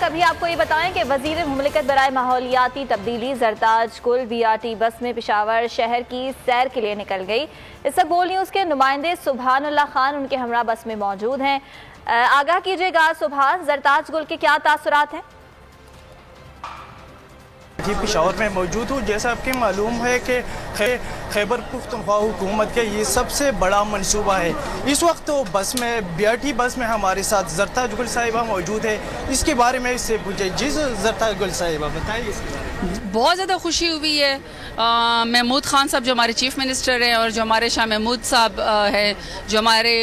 کبھی آپ کو یہ بتائیں کہ وزیر مملکت برائے ماحولیاتی تبدیلی زرتاج گل BRT بس میں پشاور شہر کی سیر کے لیے نکل گئی۔ اس وقت گول نیوز کے نمائندے سبحان اللہ خان ان کے ہمراہ بس میں موجود ہیں۔ آگاہ کیجیے گا سبحان، زرتاج گل کے کیا تاثرات ہیں؟ جی پشاور میں موجود ہوں۔ جیسا آپ کو معلوم ہے کہ خیبر پختونخوا حکومت کا یہ سب سے بڑا منصوبہ ہے۔ اس وقت تو بس میں BRT بس میں ہمارے ساتھ زرتاج گل صاحبہ موجود ہے۔ اس کے بارے میں اس سے پوچھیں۔ جی زرتاج گل صاحبہ بتائیے اس کے بارے میں۔ بہت زیادہ خوشی ہوئی ہے۔ محمود خان صاحب جو ہمارے چیف منسٹر ہیں اور جو ہمارے شاہ محمود صاحب ہیں جو ہمارے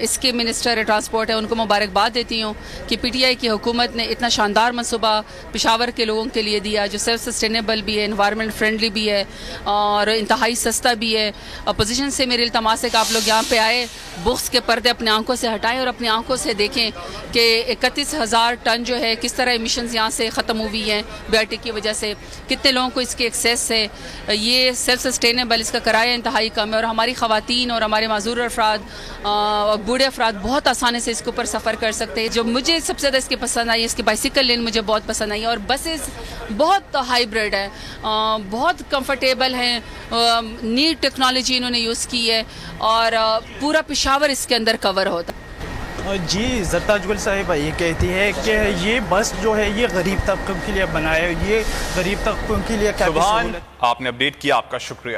اس کے منسٹر ٹرانسپورٹ ہیں، ان کو مبارکباد دیتی ہوں کہ PTI کی حکومت نے اتنا شاندار منصوبہ پشاور کے لوگوں کے لیے دیا جو سیلف سسٹینیبل بھی ہے، انوائرمنٹ فرینڈلی بھی ہے اور انتہائی سستا بھی ہے۔ اپوزیشن سے میرے التماس ہے کہ آپ لوگ یہاں پہ آئے، بغض کے پردے اپنے آنکھوں سے ہٹائیں اور اپنی آنکھوں سے دیکھیں کہ 31,000 ٹن جو ہے کس طرح ایمیشنز یہاں سے ختم ہوئی ہیں BRT کی وجہ سے، کتنے لوگوں کو اس کی ایکسیس ہے، یہ سیلف سسٹینیبل، اس کا کرایہ انتہائی کم ہے اور ہماری خواتین اور ہمارے معذور افراد اور بوڑھے افراد بہت آسانی سے اس کے اوپر سفر کر سکتے ہیں۔ جو مجھے سب سے زیادہ اس کی پسند آئی، اس کی بائسیکل لین مجھے بہت پسند آئی اور بسز بہت ہائیبریڈ ہے، بہت کمفرٹیبل ہیں، نئی ٹیکنالوجی انہوں نے یوز کی ہے اور پورا پشاور اس کے اندر کور ہوتا ہے۔ جی زرتاج گل صاحبہ یہ کہتی ہے کہ یہ بس جو ہے یہ غریب طبقوں کے لیے بنایا ہے، یہ غریب طبقوں کے لیے کیا سبحان، آپ نے اپڈیٹ کیا، آپ کا شکریہ۔